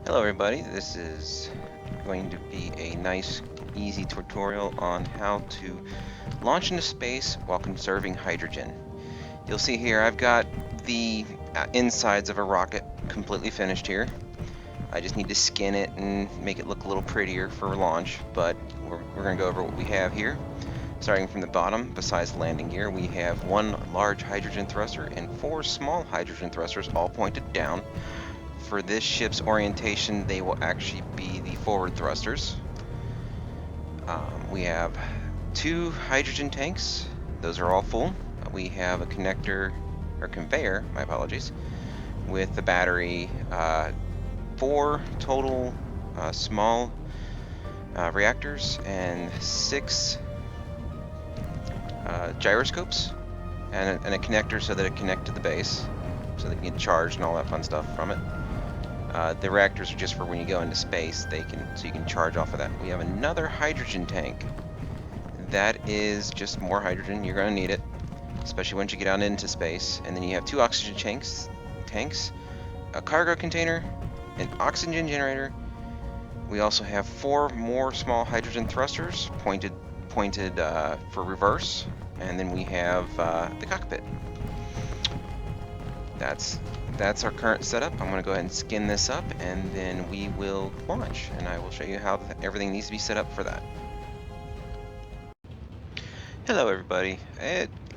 Hello everybody, this is going to be a nice, easy tutorial on how to launch into space while conserving hydrogen. You'll see here I've got the insides of a rocket completely finished here. I just need to skin it and make it look a little prettier for launch, but we're going to go over what we have here. Starting from the bottom, besides landing gear, we have one large hydrogen thruster and four small hydrogen thrusters all pointed down. For this ship's orientation, they will actually be the forward thrusters. We have two hydrogen tanks. Those are all full. We have a connector, or conveyor, my apologies, with the battery, four total small reactors and six gyroscopes, and a connector so that it connects to the base, so they can get charged and all that fun stuff from it. The reactors are just for when you go into space, so you can charge off of that. We have another hydrogen tank. That is just more hydrogen. You're going to need it, especially once you get out into space. And then you have two oxygen tanks, a cargo container, an oxygen generator. We also have four more small hydrogen thrusters pointed for reverse, and then we have the cockpit. That's our current setup. I'm going to go ahead and skin this up, and then we will launch, and I will show you how everything needs to be set up for that. Hello everybody.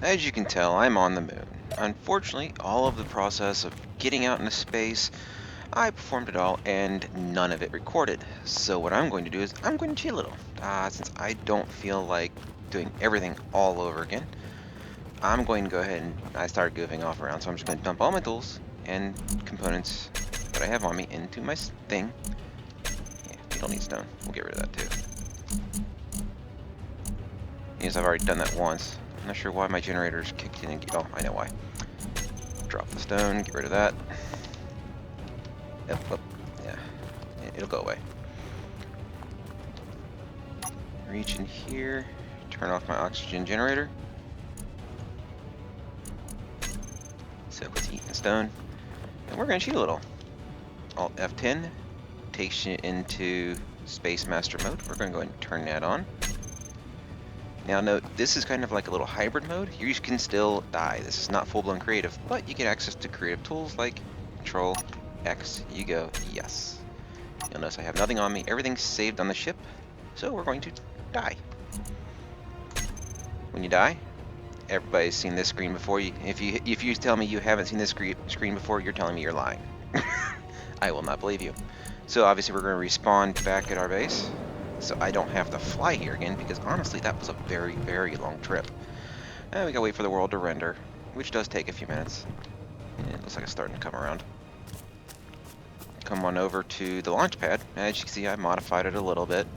As you can tell, I'm on the moon. Unfortunately, all of the process of getting out into space, I performed it all and none of it recorded. So what I'm going to do is I'm going to cheat a little. Since I don't feel like doing everything all over again, I'm going to go ahead and I started goofing off around, so I'm just going to dump all my tools and components that I have on me into my thing. Yeah, we don't need stone. We'll get rid of that too. Because I've already done that once. I'm not sure why my generators kicked in and... Oh, I know why. Drop the stone, get rid of that. Yep, yeah, it'll go away. Reach in here, turn off my oxygen generator. So it's eating stone. And we're going to cheat a little. Alt F10 takes you into Space Master mode. We're going to go ahead and turn that on. Now note, this is kind of like a little hybrid mode. You can still die. This is not full-blown creative, but you get access to creative tools like Control X. You go, yes. You'll notice I have nothing on me. Everything's saved on the ship, so we're going to die. When you die, everybody's seen this screen before. If you tell me you haven't seen this screen before, you're telling me you're lying. I will not believe you. So obviously we're going to respawn back at our base, so I don't have to fly here again, because honestly that was a very, very long trip. And we gotta wait for the world to render, which does take a few minutes. And it looks like it's starting to come around. Come on over to the launch pad. As you can see, I modified it a little bit.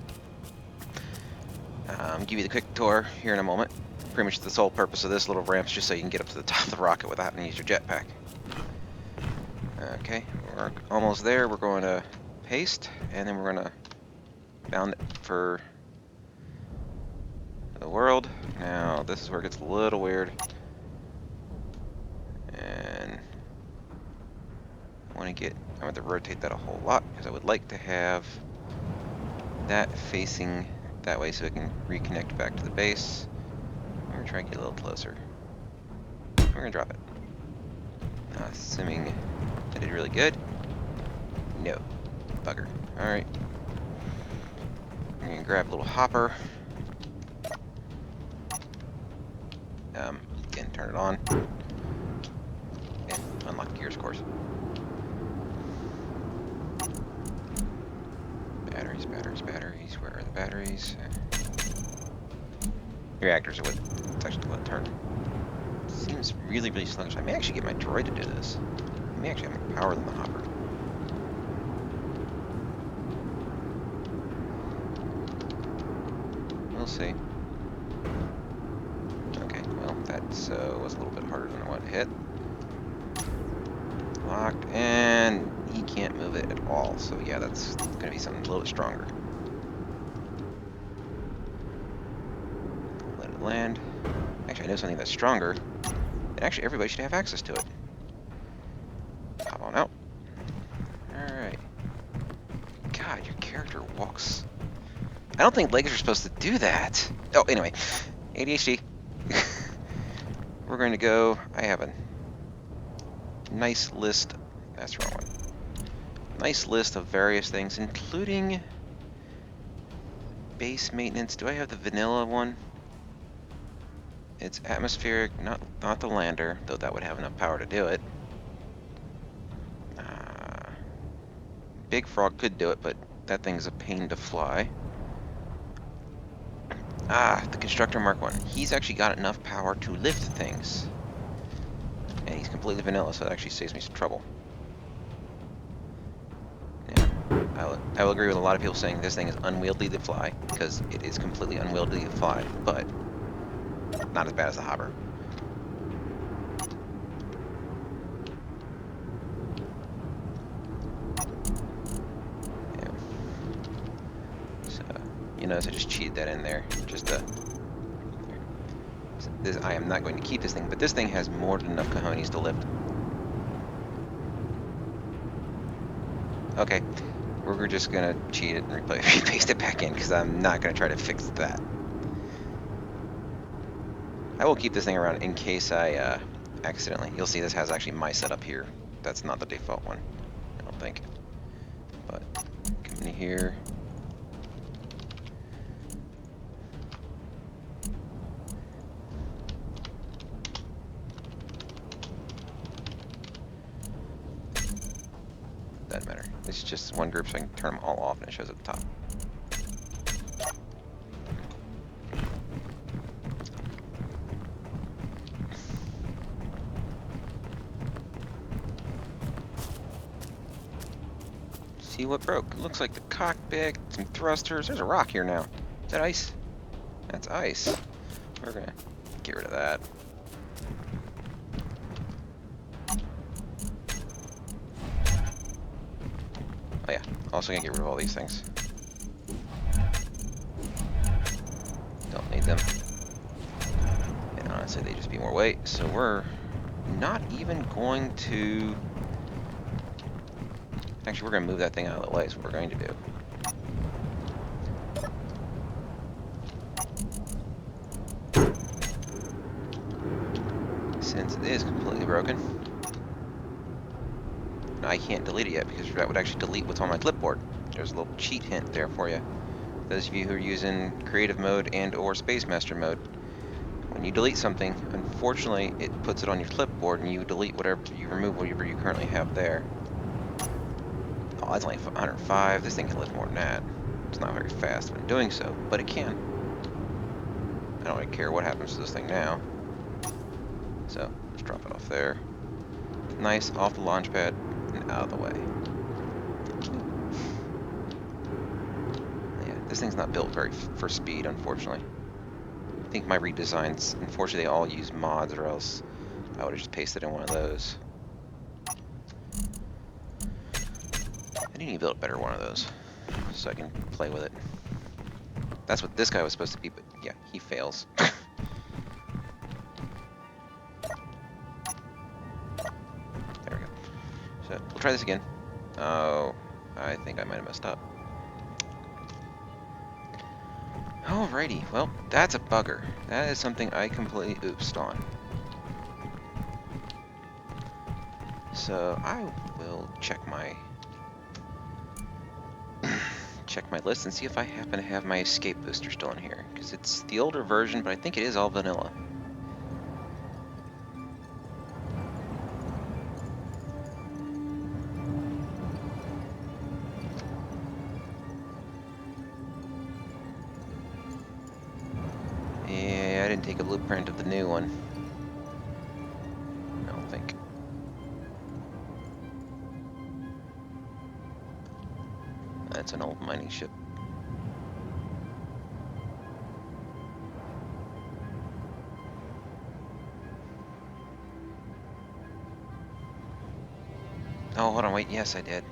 Give you the quick tour here in a moment. Pretty much the sole purpose of this little ramp is just so you can get up to the top of the rocket without having to use your jetpack. Okay, we're almost there. We're going to paste, and then we're going to bound it for the world. Now, this is where it gets a little weird. And I want to rotate that a whole lot, because I would like to have that facing that way so it can reconnect back to the base. I'm going to try and get a little closer. We're going to drop it. Assuming I did really good. No. Bugger. Alright. I'm going to grab a little hopper. Again, turn it on. And unlock gears, of course. Batteries, batteries, batteries. Where are the batteries? Reactors are it's actually what turn. Seems really, really sluggish. I may actually get my droid to do this. I may actually have more power than the hopper. We'll see. Okay, well, that was a little bit harder than I wanted to hit. Locked, and he can't move it at all. So yeah, that's going to be something a little bit stronger. Let it land. Actually, I know something that's stronger. And actually, everybody should have access to it. Pop on out. Alright. character walks. I don't think legs are supposed to do that. Oh, anyway, ADHD. We're going to go. I have a nice list. That's the wrong one. Nice list of various things, including base maintenance. Do I have the vanilla one? It's atmospheric, not the lander, though that would have enough power to do it. Big Frog could do it, but that thing's a pain to fly. The Constructor Mark 1. He's actually got enough power to lift things. And he's completely vanilla, so it actually saves me some trouble. Yeah, I will agree with a lot of people saying this thing is unwieldy to fly, because it is completely unwieldy to fly, but not as bad as the Hopper. You notice I just cheated that in there, just to... I am not going to keep this thing, but this thing has more than enough cojones to lift. Okay, we're just gonna cheat it and paste it back in, because I'm not gonna try to fix that. I will keep this thing around in case I accidentally... You'll see this has actually my setup here. That's not the default one, I don't think. But, come in here... Doesn't matter. This is just one group, so I can turn them all off and it shows at the top. See what broke? It looks like the cockpit, some thrusters. There's a rock here now. Is that ice? That's ice. We're gonna get rid of that. Oh yeah, also gonna get rid of all these things. Don't need them. And honestly, they just be more weight, so we're not even going to... Actually, we're gonna move that thing out of the way, is what we're going to do. Since it is completely broken. I can't delete it yet because that would actually delete what's on my clipboard. There's a little cheat hint there for you. Those of you who are using creative mode and or space master mode, when you delete something, unfortunately it puts it on your clipboard and you delete whatever, you remove whatever you currently have there. Oh, it's only 105. This thing can lift more than that. It's not very fast when doing so, but it can. I don't really care what happens to this thing now. So, let's drop it off there. Nice, off the launch pad. And out of the way. Yeah, this thing's not built for speed, unfortunately. I think my redesigns, unfortunately, they all use mods, or else I would have just pasted in one of those. I need to build a better one of those, so I can play with it. That's what this guy was supposed to be, but yeah, he fails. So, we'll try this again. Oh, I think I might have messed up. Alrighty, well, that's a bugger. That is something I completely oopsed on. So, I will check my list and see if I happen to have my escape booster still in here. Because it's the older version, but I think it is all vanilla. Yeah, I didn't take a blueprint of the new one. I don't think. That's an old mining ship. Oh, hold on, wait. Yes, I did.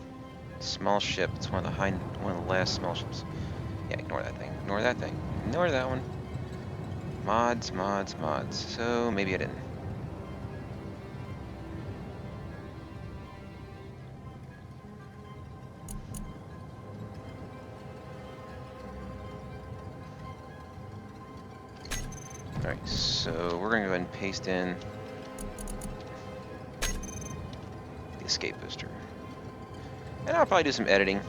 Small ship. It's one of the last small ships. Yeah, ignore that thing. Ignore that thing. Ignore that one. Mods, mods, mods. So maybe I didn't. Alright, so we're going to go ahead and paste in the escape booster. And I'll probably do some editing.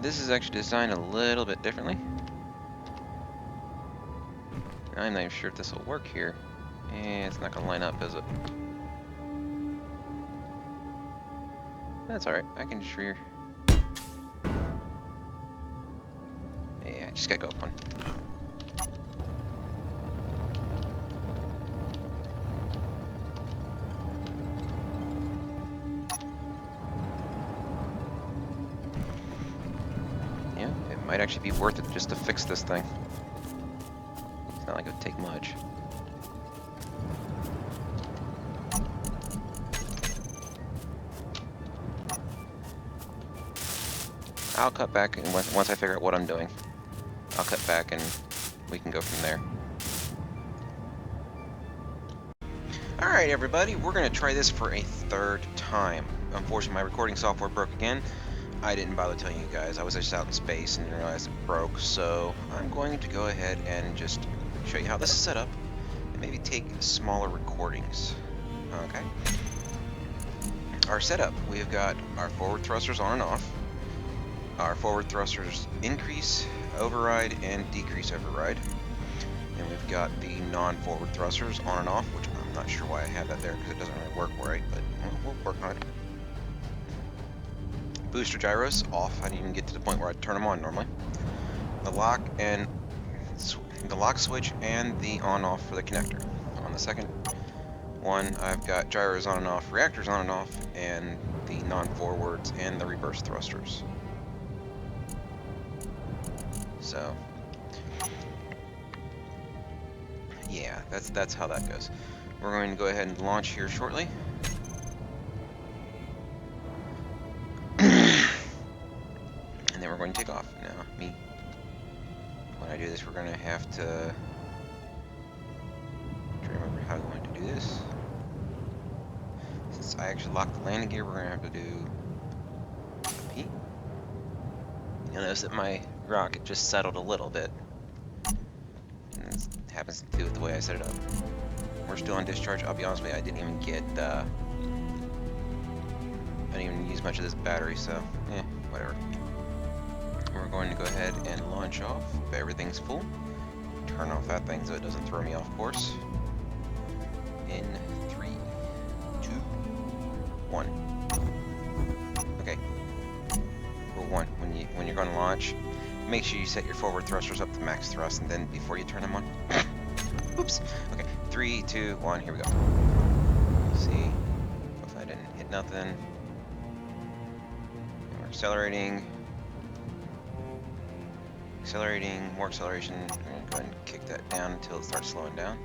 This is actually designed a little bit differently. I'm not even sure if this will work here. It's not going to line up, is it? That's alright, I can just Yeah, I just gotta go up one. Yeah, it might actually be worth it just to fix this thing. It's not like it would take much. I'll cut back, and once I figure out what I'm doing, I'll cut back and we can go from there. Alright everybody, we're going to try this for a third time. Unfortunately, my recording software broke again. I didn't bother telling you guys. I was just out in space and realized it broke, so I'm going to go ahead and just show you how this is set up and maybe take smaller recordings. Okay. Our setup, we've got our forward thrusters on and off. Our forward thrusters increase, override, and decrease override. And we've got the non-forward thrusters on and off, which I'm not sure why I have that there because it doesn't really work right, but we'll work on it. Booster gyros off. I didn't even get to the point where I turn them on normally. The lock switch and the on-off for the connector. On the second one, I've got gyros on and off, reactors on and off, and the non-forwards and the reverse thrusters. So, yeah, that's how that goes. We're going to go ahead and launch here shortly. And then we're going to take off. Now, when I do this, we're going to have to remember how we want to do this. Since I actually locked the landing gear, we're going to have to do a P. You'll notice that my rocket just settled a little bit. And this happens to do with the way I set it up. We're still on discharge. I'll be honest with you, I didn't even use much of this battery, so whatever. We're going to go ahead and launch off if everything's full. Turn off that thing so it doesn't throw me off course. In 3, 2, 1. Okay. Rule 1: when you're going to launch, make sure you set your forward thrusters up to max thrust, and then before you turn them on. Oops. Okay. 3, 2, 1. Here we go. See, if I didn't hit nothing. And we're accelerating. Accelerating. More acceleration. I'm gonna go ahead and kick that down until it starts slowing down.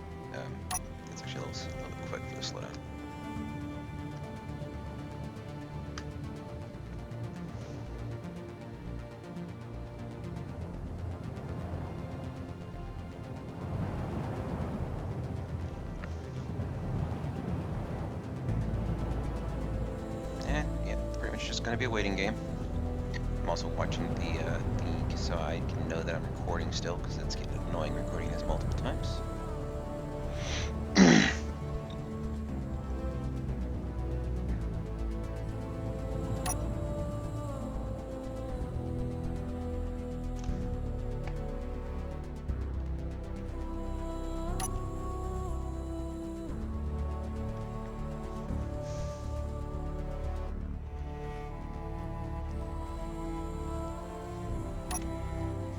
It's actually a little bit quick for the slowdown. It's just going to be a waiting game. I'm also watching the thing so I can know that I'm recording still, because it's getting annoying recording this multiple times.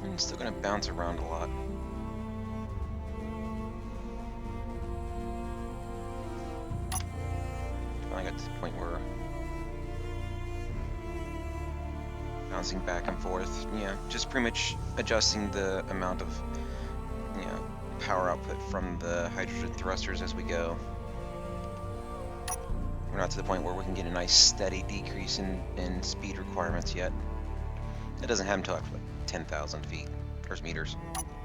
I'm still going to bounce around a lot. I got to the point where bouncing back and forth, just pretty much adjusting the amount of, power output from the hydrogen thrusters as we go. We're not to the point where we can get a nice steady decrease in speed requirements yet. It doesn't happen until after like 10,000 feet. Or meters.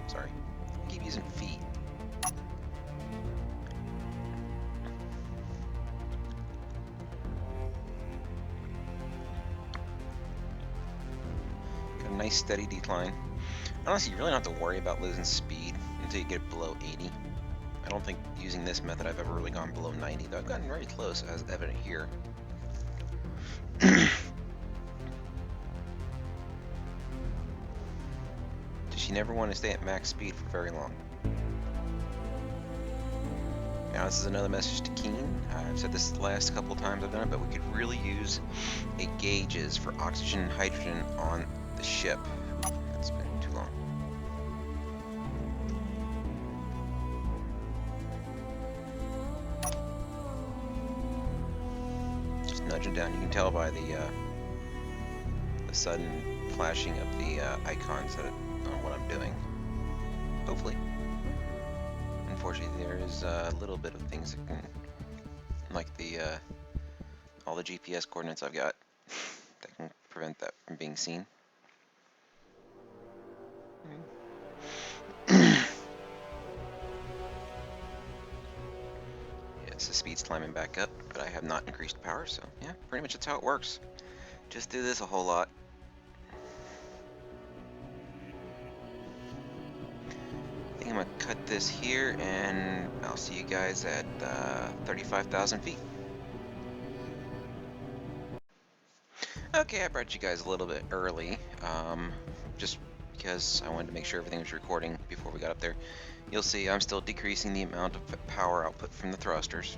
Sorry. I keep using feet. a nice steady decline. Honestly, you really don't have to worry about losing speed until you get below 80. I don't think using this method I've ever really gone below 90, though I've gotten very close, as evident here. Does she never want to stay at max speed for very long? Now this is another message to Keen. I've said this the last couple of times I've done it, but we could really use a gauges for oxygen and hydrogen on the ship. That's been too long. Just nudging down. You can tell by the sudden flashing of the icons that on what I'm doing. Hopefully. Unfortunately, there is a little bit of things that can, like the all the GPS coordinates I've got, that can prevent that from being seen. Yes, the speed's climbing back up, but I have not increased power, so yeah, pretty much that's how it works. Just do this a whole lot. I think I'm gonna cut this here, and I'll see you guys at 35,000 feet. Okay, I brought you guys a little bit early, just because I wanted to make sure everything was recording before we got up there. You'll see I'm still decreasing the amount of power output from the thrusters.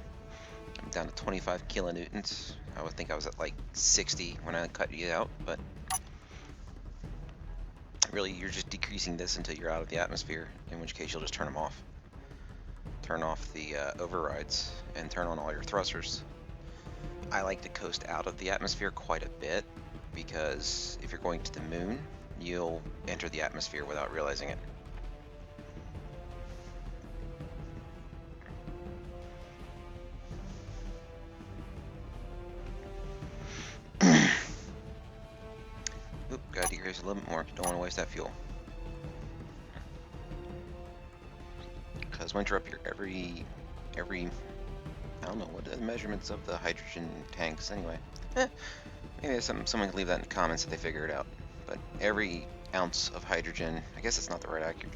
I'm down to 25 kilonewtons. I would think I was at like 60 when I cut you out, but really you're just decreasing this until you're out of the atmosphere, in which case you'll just turn them off. Turn off the overrides and turn on all your thrusters. I like to coast out of the atmosphere quite a bit, because if you're going to the moon, you'll enter the atmosphere without realizing it. Oop, gotta decrease a little bit more. Don't want to waste that fuel. Because once you're up here, every I don't know what are the measurements of the hydrogen tanks anyway. Maybe someone can leave that in the comments if they figure it out. But every ounce of hydrogen, I guess it's not the right accurate.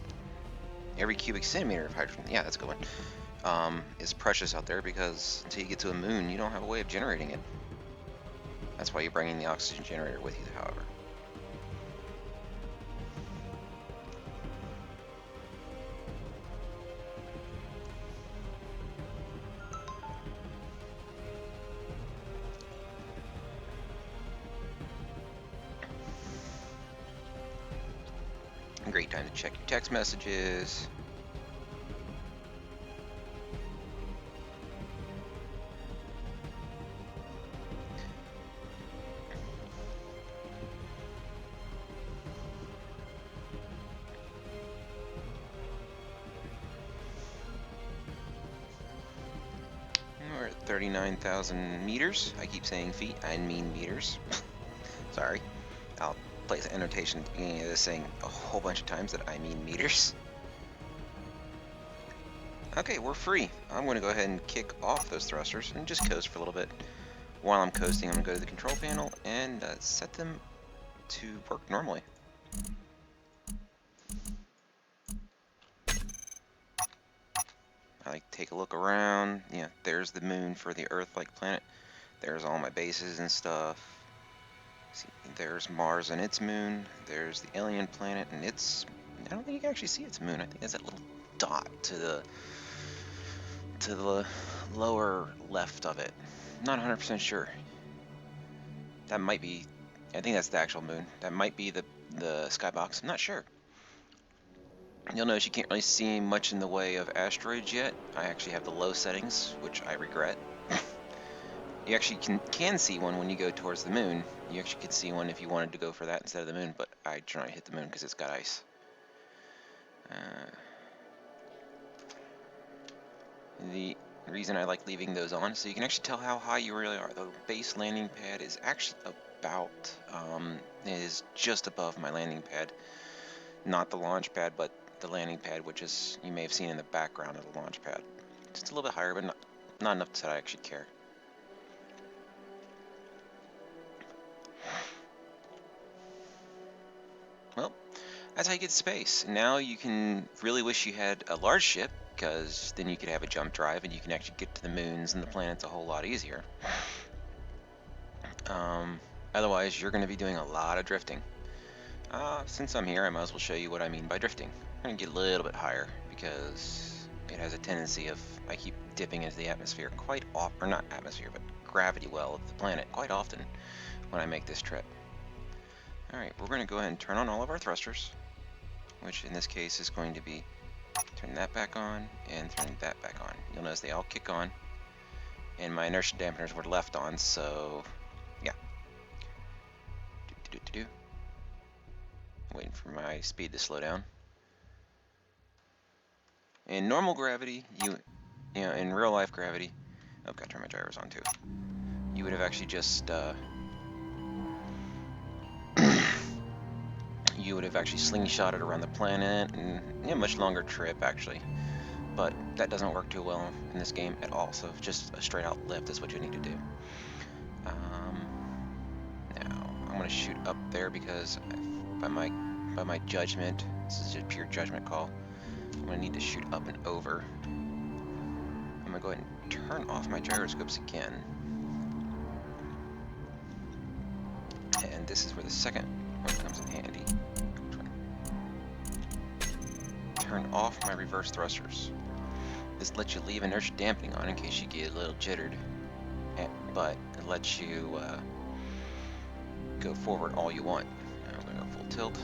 Every cubic centimeter of hydrogen, yeah, that's a good one, is precious out there, because until you get to a moon, you don't have a way of generating it. That's why you're bringing the oxygen generator with you, however. Great time to check your text messages. We're at 39,000 meters. I keep saying feet, I mean meters. Sorry. I'll place an annotation at the beginning of this saying a whole bunch of times that I mean meters. Okay, we're free. I'm going to go ahead and kick off those thrusters and just coast for a little bit. While I'm coasting, I'm going to go to the control panel and set them to work normally. I like to take a look around. Yeah, there's the moon for the Earth-like planet. There's all my bases and stuff. See, there's Mars and its moon. There's the alien planet and its... I don't think you can actually see its moon. I think it's that little dot to the lower left of it. Not 100% sure. That might be... I think that's the actual moon. That might be the skybox. I'm not sure. You'll notice you can't really see much in the way of asteroids yet. I actually have the low settings, which I regret. You actually can see one when you go towards the moon. You actually could see one if you wanted to go for that instead of the moon, but I try not to hit the moon because it's got ice. The reason I like leaving those on, so you can actually tell how high you really are. The base landing pad is actually about, is just above my landing pad. Not the launch pad, but the landing pad, which is, you may have seen in the background of the launch pad. Just a little bit higher, but not enough that I actually care. Well, that's how you get space. Now you can really wish you had a large ship, because then you could have a jump drive and you can actually get to the moons and the planets a whole lot easier. Otherwise, you're going to be doing a lot of drifting. Since I'm here, I might as well show you what I mean by drifting. I'm going to get a little bit higher because it has a tendency of, I keep dipping into the atmosphere quite often, or not atmosphere, but gravity well of the planet quite often when I make this trip. Alright, we're going to go ahead and turn on all of our thrusters, which in this case is going to be turn that back on and turn that back on. You'll notice they all kick on, and my inertia dampeners were left on, so yeah. Waiting for my speed to slow down. In normal gravity, you know, in real life gravity, oh, gotta turn my gyros on too. You would have actually just, you would have actually slingshotted around the planet, and a much longer trip actually. But that doesn't work too well in this game at all. So just a straight out lift is what you need to do. Now I'm gonna shoot up there because by my judgment, this is just pure judgment call, I'm gonna need to shoot up and over. I'm gonna go ahead and turn off my gyroscopes again. And this is where the second one comes in handy. Turn off my reverse thrusters. This lets you leave inertia dampening on in case you get a little jittered, but it lets you go forward all you want. Now I'm gonna go full tilt,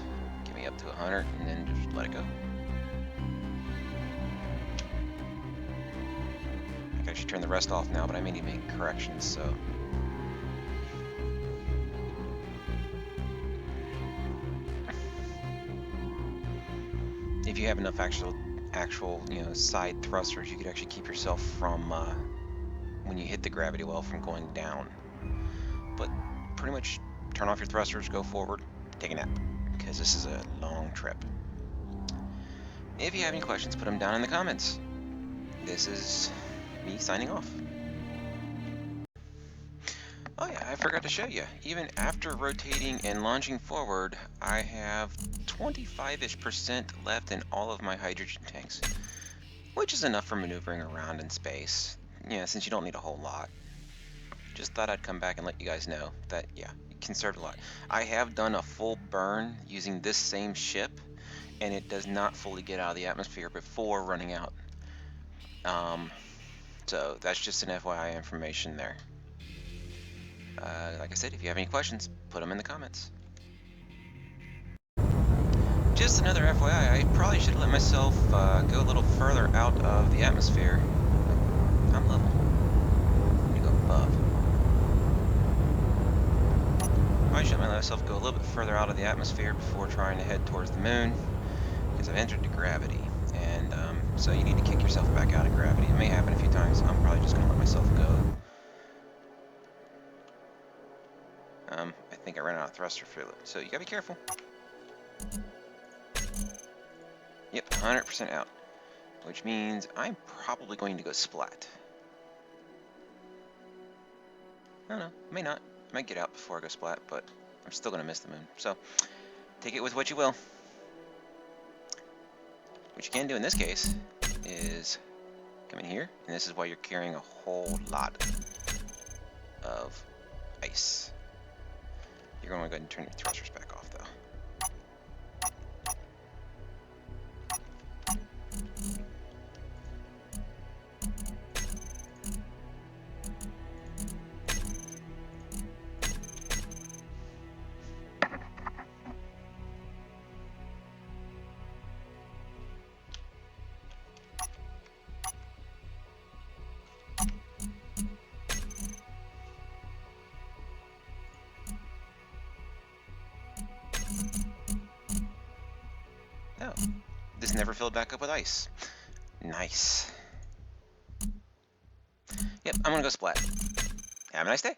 get me up to 100, and then just let it go. I can actually turn the rest off now, but I may need to make corrections, so. If you have enough actual side thrusters, you could actually keep yourself from when you hit the gravity well from going down. But pretty much turn off your thrusters, go forward, take a nap, because this is a long trip. If you have any questions, put them down in the comments. This is me signing off. Oh yeah, I forgot to show you. Even after rotating and launching forward, I have 25-ish% left in all of my hydrogen tanks, which is enough for maneuvering around in space. Yeah, since you don't need a whole lot. Just thought I'd come back and let you guys know that, yeah, you conserved a lot. I have done a full burn using this same ship, and it does not fully get out of the atmosphere before running out. So that's just an FYI information there. Like I said, if you have any questions, put them in the comments. Just another FYI, I probably should let myself go a little further out of the atmosphere. I'm level. Let me go above. I should let myself go a little bit further out of the atmosphere before trying to head towards the moon, because I've entered the gravity, and so you need to kick yourself back out of gravity. It may happen a few times. I'm probably just going to let myself go. I think I ran out of thruster fluid, so you gotta be careful. Yep, 100% out, which means I'm probably going to go splat. I don't know, may not. I might get out before I go splat, but I'm still gonna miss the moon. So take it with what you will. What you can do in this case is come in here, and this is why you're carrying a whole lot of ice. You're going to go ahead and turn your thrusters back off, though. Oh, this never filled back up with ice. Nice. Yep, I'm gonna go splat. Have a nice day.